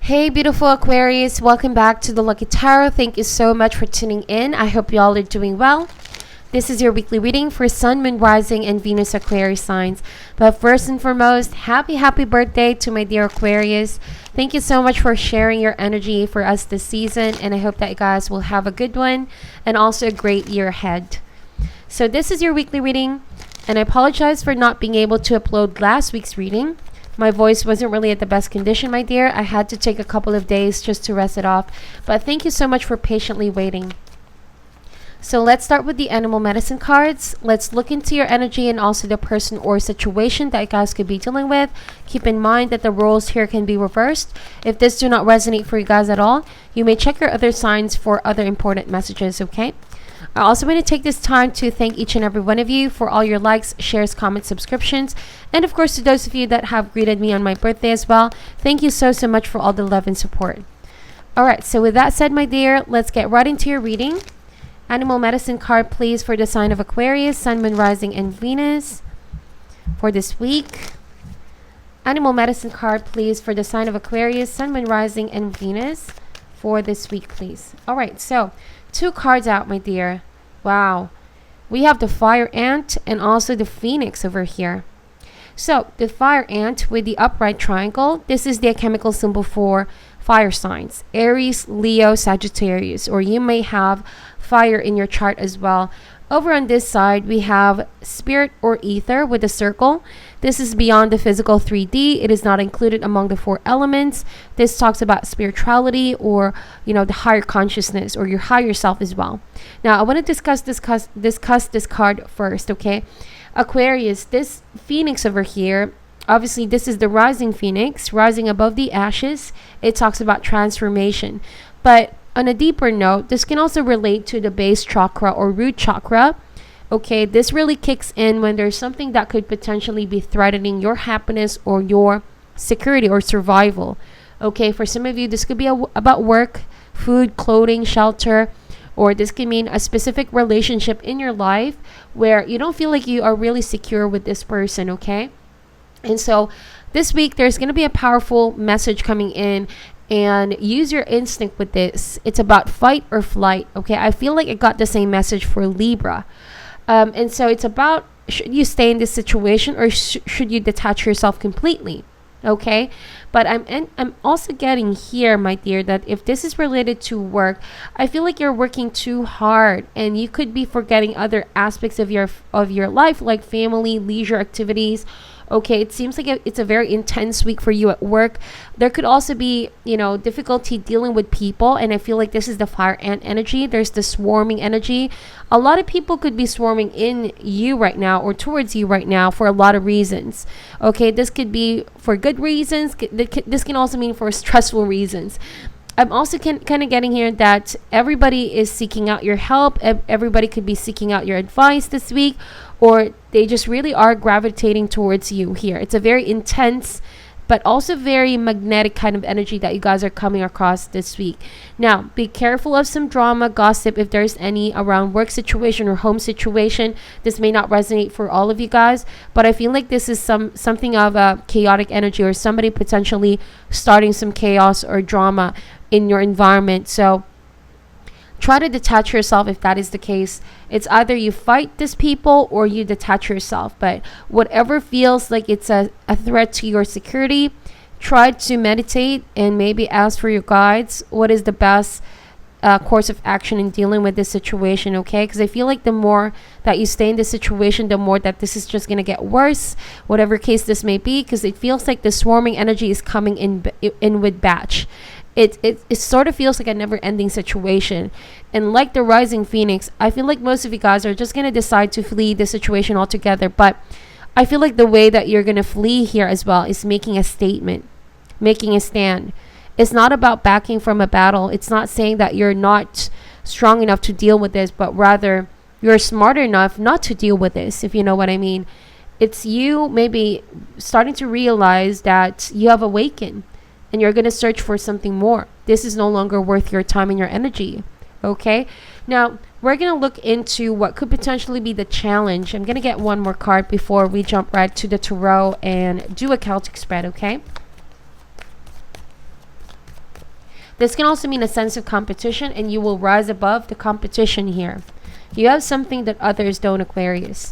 Hey, beautiful Aquarius, welcome back to the Lucky Tarot. Thank you so much for tuning in. I hope you all are doing well. This is your weekly reading for Sun, Moon, Rising, and Venus Aquarius signs. But first and foremost, happy birthday to my dear Aquarius. Thank you so much for sharing your energy for us this season, and I hope that you guys will have a good one and also a great year ahead. So this is your weekly reading, and I apologize for not being able to upload last week's reading. My voice wasn't really at the best condition, my dear. I had to take a couple of days just to rest it off. But thank you so much for patiently waiting. So let's start with the animal medicine cards. Let's look into your energy and also the person or situation that you guys could be dealing with. Keep in mind that the roles here can be reversed. If this do not resonate for you guys at all, you may check your other signs for other important messages, okay? I also want to take this time to thank each and every one of you for all your likes, shares, comments, subscriptions, and of course to those of you that have greeted me on my birthday as well. Thank you so much for all the love and support. Alright, so with that said, my dear, let's get right into your reading. Animal medicine card, please, for the sign of Aquarius, Sun, Moon, Rising, and Venus for this week. Animal medicine card, please, for the sign of Aquarius, Sun, Moon, Rising, and Venus for this week, please. Alright, so two cards out, my dear. Wow. We have the fire ant and also the phoenix over here. So the fire ant with the upright triangle, this is the chemical symbol for fire signs: Aries, Leo, Sagittarius, or you may have fire in your chart as well. Over on this side, we have spirit or ether with a circle. This is beyond the physical 3D. It is not included among the four elements. This talks about spirituality, or the higher consciousness or your higher self as well. Now, I want to discuss this card first, okay? Aquarius, this phoenix over here, obviously this is the rising phoenix, rising above the ashes. It talks about transformation. But on a deeper note, this can also relate to the base chakra or root chakra. Okay, this really kicks in when there's something that could potentially be threatening your happiness or your security or survival. Okay, for some of you, this could be about work, food, clothing, shelter, or this can mean a specific relationship in your life where you don't feel like you are really secure with this person, okay? And so this week, there's going to be a powerful message coming in, and use your instinct with this. It's about fight or flight, okay? I feel like I got the same message for Libra. And so it's about, should you stay in this situation or should you detach yourself completely? Okay, but I'm also getting here, my dear, that if this is related to work, I feel like you're working too hard and you could be forgetting other aspects of your life, like family, leisure activities. Okay, it seems like it's a very intense week for you at work. There could also be, difficulty dealing with people, and I feel like this is the fire ant energy. There's the swarming energy. A lot of people could be swarming in you right now or towards you right now for a lot of reasons. Okay, this could be for good reasons. This can also mean for stressful reasons. I'm also kind of getting here that everybody is seeking out your help. Everybody could be seeking out your advice this week, or they just really are gravitating towards you here. It's a very intense but also very magnetic kind of energy that you guys are coming across this week. Now, be careful of some drama, gossip, if there's any around work situation or home situation. This may not resonate for all of you guys, but I feel like this is something of a chaotic energy, or somebody potentially starting some chaos or drama in your environment. So try to detach yourself if that is the case. It's either you fight these people or you detach yourself. But whatever feels like it's a threat to your security, try to meditate and maybe ask for your guides. What is the best course of action in dealing with this situation, okay? Because I feel like the more that you stay in this situation, the more that this is just going to get worse, whatever case this may be, because it feels like the swarming energy is coming in with batch. It sort of feels like a never-ending situation. And like the rising phoenix, I feel like most of you guys are just going to decide to flee the situation altogether. But I feel like the way that you're going to flee here as well is making a statement, making a stand. It's not about backing from a battle. It's not saying that you're not strong enough to deal with this, but rather you're smart enough not to deal with this, if you know what I mean. It's you maybe starting to realize that you have awakened, and you're going to search for something more. This is no longer worth your time and your energy. Okay? Now, we're going to look into what could potentially be the challenge. I'm going to get one more card before we jump right to the tarot and do a Celtic spread, okay? This can also mean a sense of competition, and you will rise above the competition here. You have something that others don't, Aquarius.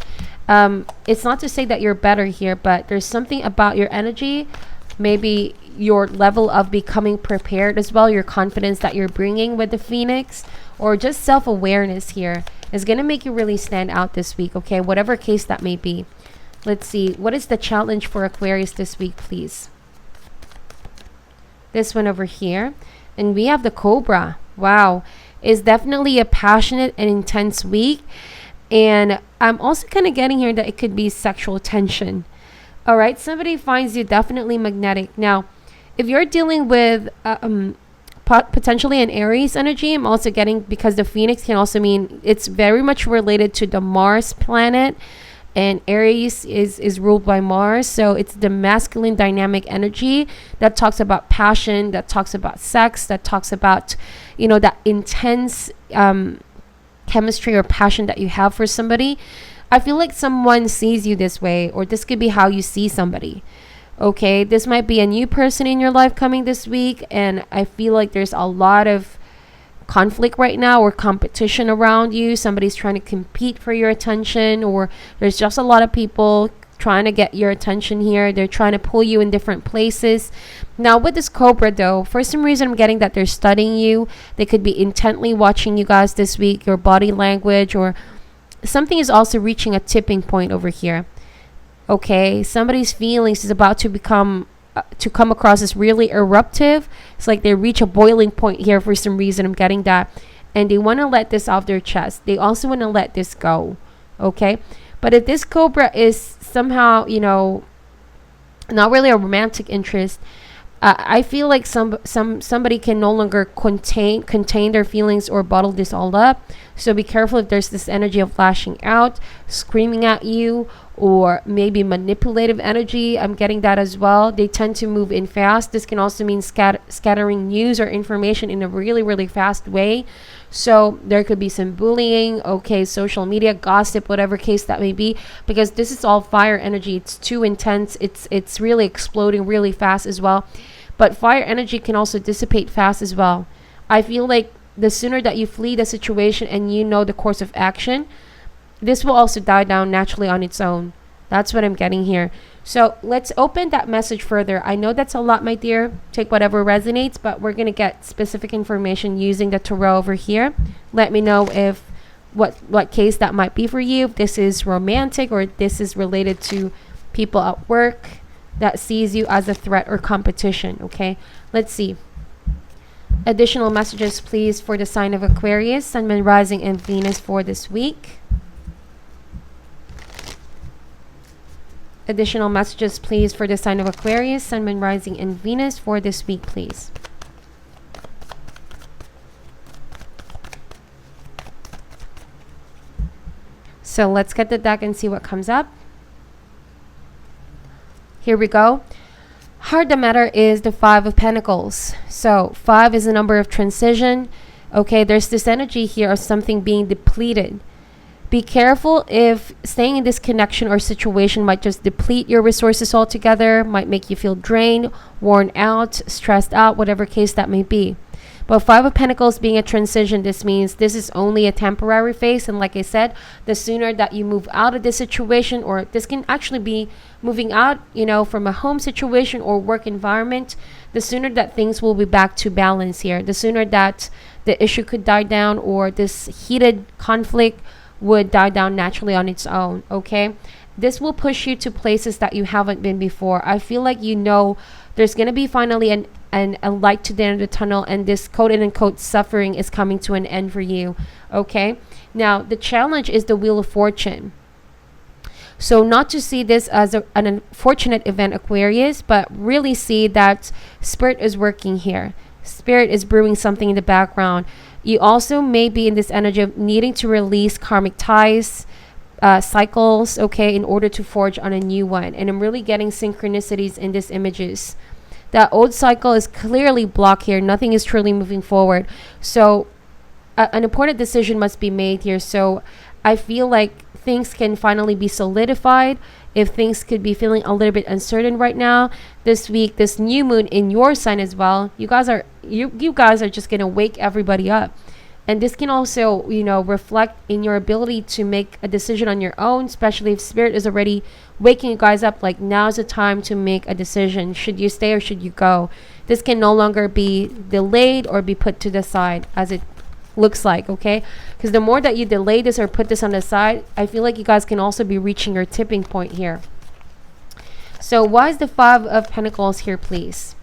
It's not to say that you're better here, but there's something about your energy, maybe your level of becoming prepared as well, your confidence that you're bringing with the Phoenix, or just self-awareness here is going to make you really stand out this week, okay? Whatever case that may be. Let's see. What is the challenge for Aquarius this week, please? This one over here. And we have the Cobra. Wow. It's definitely a passionate and intense week. And I'm also kind of getting here that it could be sexual tension. All right. Somebody finds you definitely magnetic. Now, if you're dealing with potentially an Aries energy, I'm also getting, because the Phoenix can also mean it's very much related to the Mars planet. And Aries is ruled by Mars, so it's the masculine dynamic energy that talks about passion, that talks about sex, that talks about, you know, that intense chemistry or passion that you have for somebody. I feel like someone sees you this way, or this could be how you see somebody. Okay, this might be a new person in your life coming this week, and I feel like there's a lot of conflict right now, or competition around you. Somebody's trying to compete for your attention, or there's just a lot of people trying to get your attention here. They're trying to pull you in different places. Now with this Cobra though, for some reason I'm getting that they're studying you. They could be intently watching you guys this week, your body language, or something is also reaching a tipping point over here. Okay, somebody's feelings is about to come across as really eruptive. It's like they reach a boiling point here for some reason. I'm getting that. And they want to let this off their chest. They also want to let this go. Okay. But if this Cobra is somehow, you know, not really a romantic interest, I feel like somebody can no longer contain their feelings or bottle this all up. So be careful if there's this energy of lashing out, screaming at you, or maybe manipulative energy. I'm getting that as well. They tend to move in fast. This can also mean scattering news or information in a really, really fast way. So there could be some bullying, okay, social media, gossip, whatever case that may be, because this is all fire energy. It's too intense. It's really exploding really fast as well. But fire energy can also dissipate fast as well. I feel like the sooner that you flee the situation and you know the course of action, this will also die down naturally on its own. That's what I'm getting here. So let's open that message further. I know that's a lot, my dear. Take whatever resonates, but we're going to get specific information using the tarot over here. Let me know if what case that might be for you. If this is romantic, or this is related to people at work that sees you as a threat or competition. Okay, let's see. Additional messages, please, for the sign of Aquarius, Sun, Moon, Rising, and Venus for this week. Additional messages, please, for the sign of Aquarius, Sun, Moon, Rising, and Venus for this week, please. So let's get the deck and see what comes up. Here we go. Heart of the matter is the Five of Pentacles. So 5 is a number of transition. Okay, there's this energy here of something being depleted. Be careful if staying in this connection or situation might just deplete your resources altogether, might make you feel drained, worn out, stressed out, whatever case that may be. But 5 of Pentacles being a transition, this means this is only a temporary phase. And like I said, the sooner that you move out of this situation, or this can actually be moving out, you know, from a home situation or work environment, the sooner that things will be back to balance here. The sooner that the issue could die down, or this heated conflict would die down naturally on its own. Okay, this will push you to places that you haven't been before. I feel like, you know, there's going to be finally a light to the end of the tunnel, and this quote unquote suffering is coming to an end for you. Okay, now the challenge is the Wheel of Fortune. So not to see this as an unfortunate event, Aquarius, but really see that Spirit is working here. Spirit is brewing something in the background. You also may be in this energy of needing to release karmic ties, cycles, okay, in order to forge on a new one. And I'm really getting synchronicities in these images. That old cycle is clearly blocked here. Nothing is truly moving forward. So an important decision must be made here. So I feel like things can finally be solidified, if things could be feeling a little bit uncertain right now, this week, this new moon in your sign as well, you guys are just gonna wake everybody up. And this can also, reflect in your ability to make a decision on your own, especially if spirit is already waking you guys up. Like, now's the time to make a decision. Should you stay or should you go? This can no longer be delayed or be put to the side as it looks like, okay? Because the more that you delay this or put this on the side, I feel like you guys can also be reaching your tipping point here. So why is the 5 of Pentacles here, please?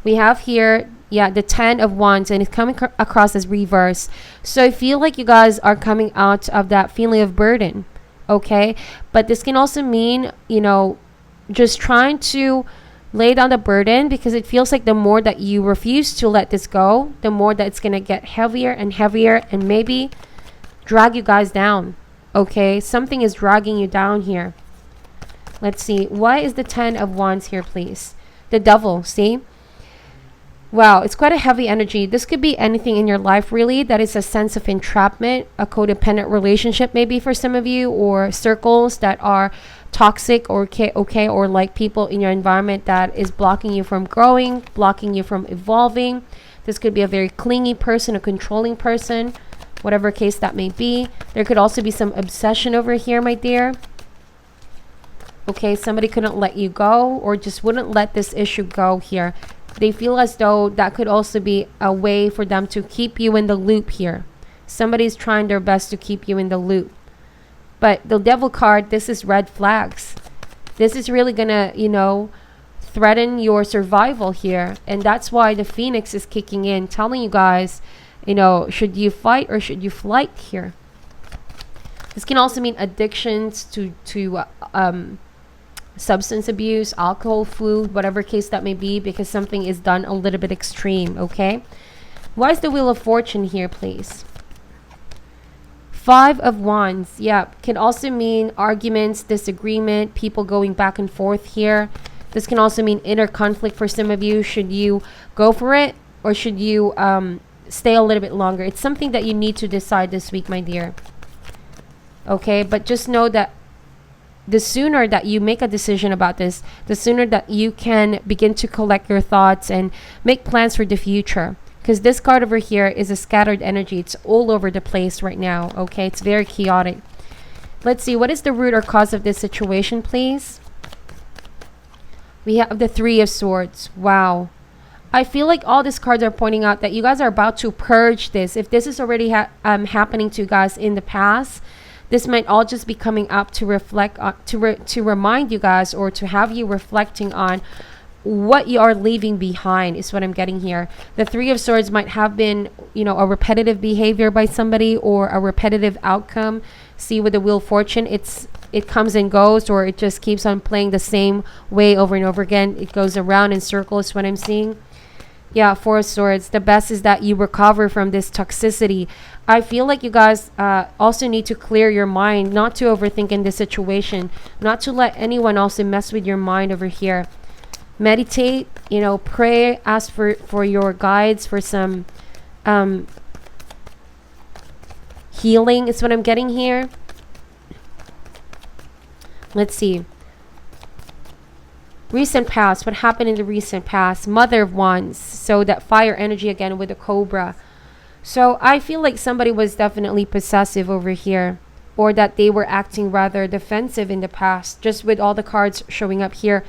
We have here, the 10 of Wands, and it's coming across as reverse. So I feel like you guys are coming out of that feeling of burden, okay? But this can also mean, just trying to lay down the burden, because it feels like the more that you refuse to let this go, the more that it's going to get heavier and heavier and maybe drag you guys down, okay? Something is dragging you down here. Let's see. Why is the 10 of Wands here, please? The Devil, see? Wow, it's quite a heavy energy. This could be anything in your life, really, that is a sense of entrapment, a codependent relationship maybe for some of you, or circles that are toxic or okay, or like people in your environment that is blocking you from growing, blocking you from evolving. This could be a very clingy person, a controlling person, whatever case that may be. There could also be some obsession over here, my dear. Okay, somebody couldn't let you go or just wouldn't let this issue go here. They feel as though that could also be a way for them to keep you in the loop here. Somebody's trying their best to keep you in the loop. But the Devil card, this is red flags. This is really gonna, threaten your survival here. And that's why the Phoenix is kicking in, telling you guys, should you fight or should you flight here? This can also mean addictions to substance abuse, alcohol, food, whatever case that may be, because something is done a little bit extreme, okay? Why is the Wheel of Fortune here, please? 5 of Wands, can also mean arguments, disagreement, people going back and forth here. This can also mean inner conflict for some of you. Should you go for it or should you stay a little bit longer? It's something that you need to decide this week, my dear. Okay, but just know that the sooner that you make a decision about this, the sooner that you can begin to collect your thoughts and make plans for the future. Because this card over here is a scattered energy. It's all over the place right now, okay? It's very chaotic. Let's see, what is the root or cause of this situation, please? We have the 3 of Swords. Wow. I feel like all these cards are pointing out that you guys are about to purge this. If this is already happening to you guys in the past, this might all just be coming up to reflect on, to remind you guys, or to have you reflecting on what you are leaving behind, is what I'm getting here. The 3 of Swords might have been, a repetitive behavior by somebody or a repetitive outcome. See, with the Wheel of Fortune, it comes and goes, or it just keeps on playing the same way over and over again. It goes around in circles, what I'm seeing. 4 of Swords. The best is that you recover from this toxicity. I feel like you guys also need to clear your mind, not to overthink in this situation, not to let anyone also mess with your mind over here. Meditate, pray, ask for your guides, for some healing is what I'm getting here. Let's see. Recent past. What happened in the recent past? Mother of Wands. So that fire energy again with the Cobra. So I feel like somebody was definitely possessive over here, or that they were acting rather defensive in the past, just with all the cards showing up here.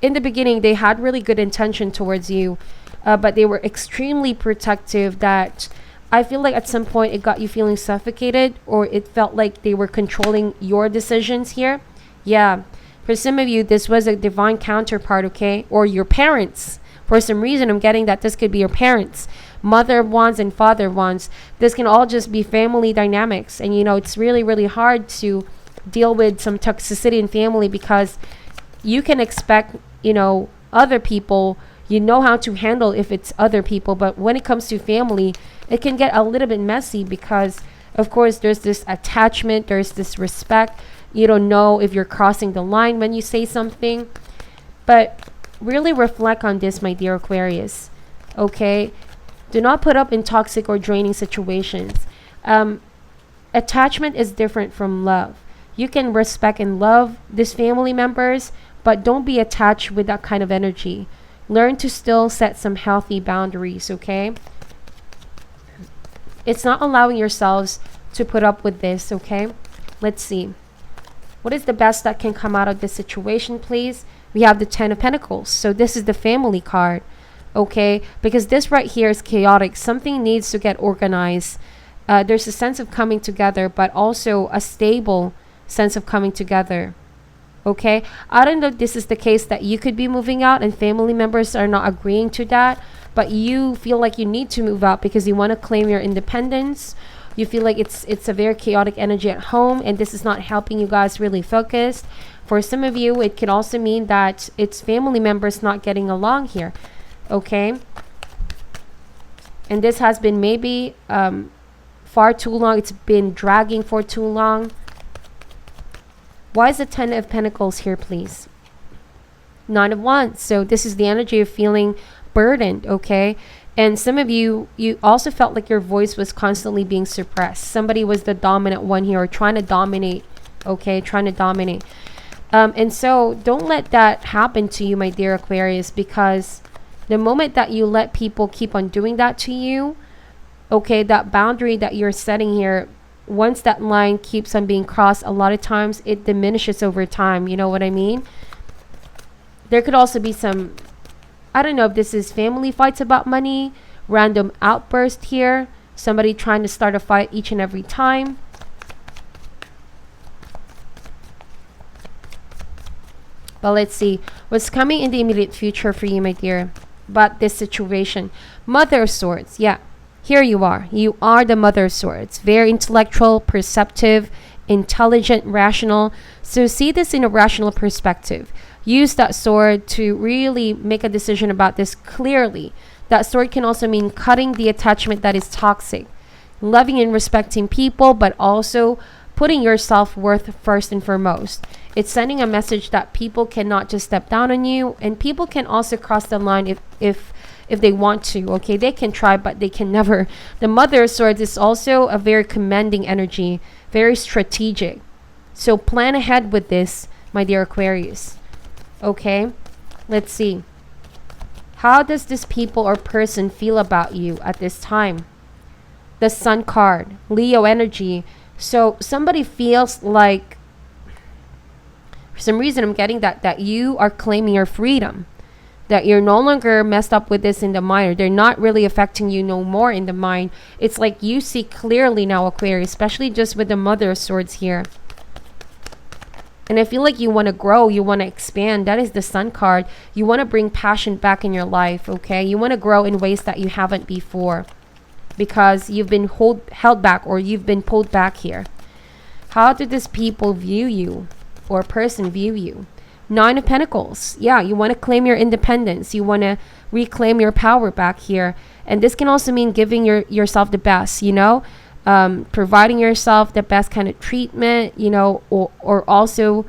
In the beginning, they had really good intention towards you, but they were extremely protective, that I feel like at some point it got you feeling suffocated, or it felt like they were controlling your decisions here. For some of you, this was a divine counterpart, okay? Or your parents. For some reason, I'm getting that this could be your parents. Mother of Wands and Father of Wands. This can all just be family dynamics. And, it's really, really hard to deal with some toxicity in family, because you can expect, other people, how to handle if it's other people. But when it comes to family, it can get a little bit messy, because, of course, there's this attachment, there's this respect. You don't know if you're crossing the line when you say something. But really reflect on this, my dear Aquarius. Okay? Do not put up in toxic or draining situations. Attachment is different from love. You can respect and love these family members, but don't be attached with that kind of energy. Learn to still set some healthy boundaries, okay? It's not allowing yourselves to put up with this, okay? Let's see. What is the best that can come out of this situation, please? We have the Ten of Pentacles. So this is the family card, okay? Because this right here is chaotic. Something needs to get organized. There's a sense of coming together, but also a stable sense of coming together, okay? I don't know if this is the case that you could be moving out and family members are not agreeing to that, but you feel like you need to move out because you want to claim your independence. You feel like it's a very chaotic energy at home, and this is not helping you guys really focus. For some of you, it could also mean that it's family members not getting along here, okay? And this has been maybe far too long. It's been dragging for too long. Why is the Ten of Pentacles here, please? Nine of Wands. So this is the energy of feeling burdened, okay? And some of you also felt like your voice was constantly being suppressed. Somebody was the dominant one here, or trying to dominate, okay? Trying to dominate. And so don't let that happen to you, my dear Aquarius, because the moment that you let people keep on doing that to you, okay, that boundary that you're setting here, once that line keeps on being crossed, a lot of times it diminishes over time. You know what I mean? There could also be some, I don't know if this is family fights about money, random outburst here, somebody trying to start a fight each and every time. But let's see what's coming in the immediate future for you, my dear, about this situation. Mother of Swords. Yeah, here you are. You are the Mother of Swords. Very intellectual, perceptive, intelligent, rational. So see this in a rational perspective. Use that sword to really make a decision about this clearly. That sword can also mean cutting the attachment that is toxic, loving and respecting people, but also putting your self-worth first and foremost. It's sending a message that people cannot just step down on you, and people can also cross the line if they want to, okay? They can try, but they can never. The Mother of Swords is also a very commanding energy, very strategic. So plan ahead with this, my dear Aquarius. Okay, let's see. How does this people or person feel about you at this time? The Sun card, Leo energy. So somebody feels like, for some reason I'm getting that you are claiming your freedom, that you're no longer messed up with this in the mind, or they're not really affecting you no more in the mind. It's like you see clearly now, Aquarius, especially just with the Mother of Swords here. And I feel like you want to grow, you want to expand. That is the Sun card. You want to bring passion back in your life, okay? You want to grow in ways that you haven't before, because you've been held back, or you've been pulled back here. How do these people view you, or person view you? Nine of Pentacles. Yeah, you want to claim your independence. You want to reclaim your power back here. And this can also mean giving yourself the best, you know? Providing yourself the best kind of treatment, you know, or also,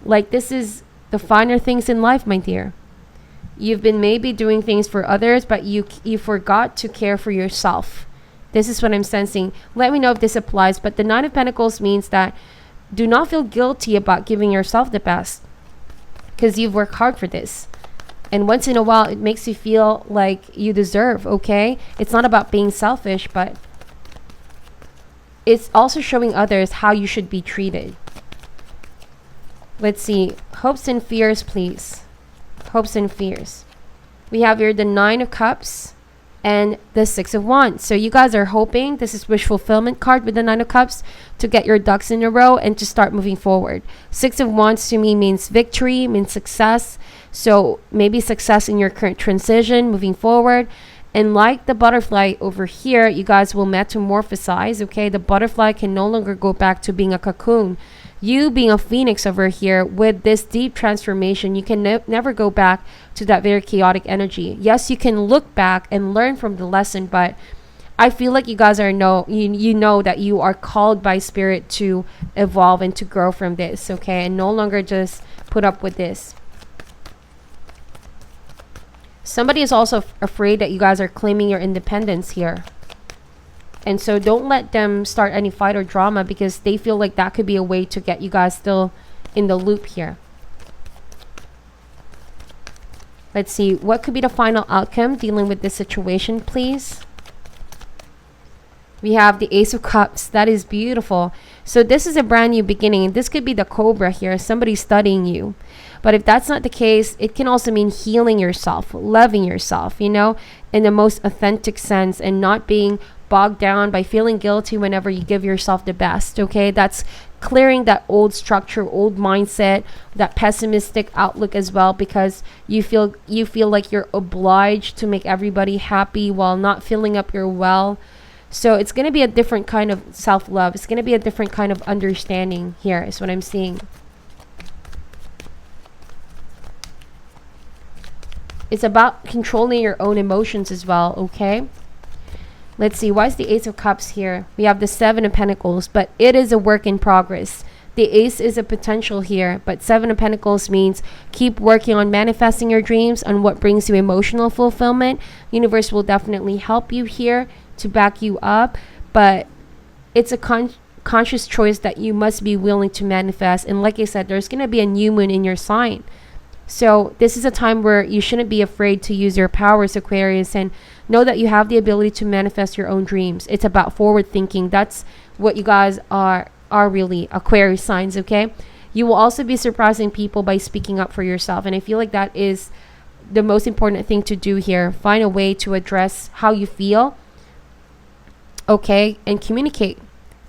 like, this is the finer things in life, my dear. You've been maybe doing things for others, but you forgot to care for yourself. This is what I'm sensing. Let me know if this applies. But the Nine of Pentacles means that do not feel guilty about giving yourself the best, because you've worked hard for this. And once in a while, it makes you feel like you deserve, okay? It's not about being selfish, but it's also showing others how you should be treated. Let's see. Hopes and fears, please. Hopes and fears. We have here the Nine of Cups and the Six of Wands. So you guys are hoping, this is wish fulfillment card with the Nine of Cups, to get your ducks in a row and to start moving forward. Six of Wands to me means victory, means success. So maybe success in your current transition, moving forward. And like the butterfly over here, you guys will metamorphosize, okay? The butterfly can no longer go back to being a cocoon. You being a phoenix over here with this deep transformation, you can never go back to that very chaotic energy. Yes, you can look back and learn from the lesson, but I feel like you guys are you know that you are called by spirit to evolve and to grow from this, okay? And no longer just put up with this. Somebody is also afraid that you guys are claiming your independence here. And so don't let them start any fight or drama, because they feel like that could be a way to get you guys still in the loop here. Let's see, what could be the final outcome dealing with this situation, please? We have the Ace of Cups. That is beautiful. So this is a brand new beginning. This could be the Cobra here, somebody studying you. But if that's not the case, it can also mean healing yourself, loving yourself, you know, in the most authentic sense, and not being bogged down by feeling guilty whenever you give yourself the best. Okay, that's clearing that old structure, old mindset, that pessimistic outlook as well, because you feel like you're obliged to make everybody happy while not filling up your well. So it's going to be a different kind of self-love. It's going to be a different kind of understanding here, is what I'm seeing. It's about controlling your own emotions as well, okay? Let's see, why is the Ace of Cups here? We have the Seven of Pentacles, but it is a work in progress. The Ace is a potential here, but Seven of Pentacles means keep working on manifesting your dreams, on what brings you emotional fulfillment. Universe will definitely help you here to back you up, but it's a conscious choice that you must be willing to manifest. And like I said, there's going to be a new moon in your sign. So this is a time where you shouldn't be afraid to use your powers, Aquarius, and know that you have the ability to manifest your own dreams. It's about forward thinking. That's what you guys are really, Aquarius signs, okay? You will also be surprising people by speaking up for yourself. And I feel like that is the most important thing to do here. Find a way to address how you feel, okay? And communicate.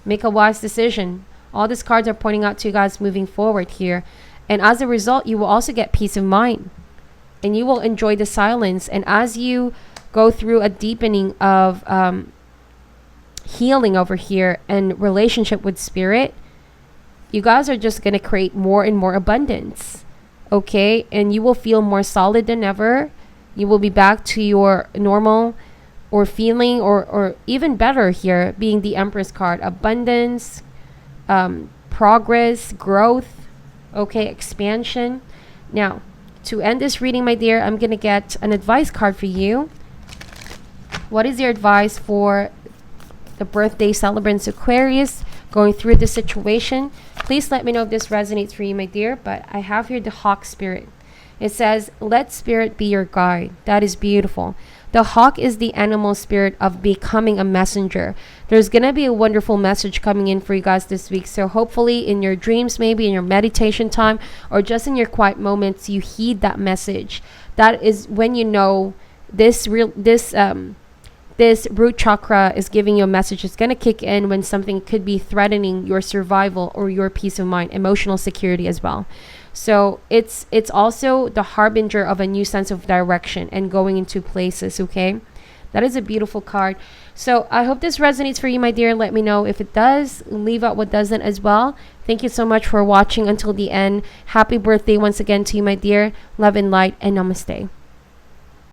Make a wise decision. All these cards are pointing out to you guys moving forward here. And as a result, you will also get peace of mind. And you will enjoy the silence. And as you go through a deepening of healing over here and relationship with spirit, you guys are just going to create more and more abundance. Okay? And you will feel more solid than ever. You will be back to your normal or feeling or even better here, being the Empress card. Abundance, progress, growth. Okay, expansion. Now, to end this reading, my dear, I'm going to get an advice card for you. What is your advice for the birthday celebrants, Aquarius, going through this situation? Please let me know if this resonates for you, my dear. But I have here the Hawk Spirit. It says, let spirit be your guide. That is beautiful. The hawk is the animal spirit of becoming a messenger. There's going to be a wonderful message coming in for you guys this week. So hopefully in your dreams, maybe in your meditation time, or just in your quiet moments, you heed that message. That is when you know this root chakra is giving you a message. It's going to kick in when something could be threatening your survival or your peace of mind, emotional security as well. So it's also the harbinger of a new sense of direction and going into places, okay? That is a beautiful card. So I hope this resonates for you, my dear. Let me know if it does. Leave out what doesn't as well. Thank you so much for watching until the end. Happy birthday once again to you, my dear. Love and light, and namaste.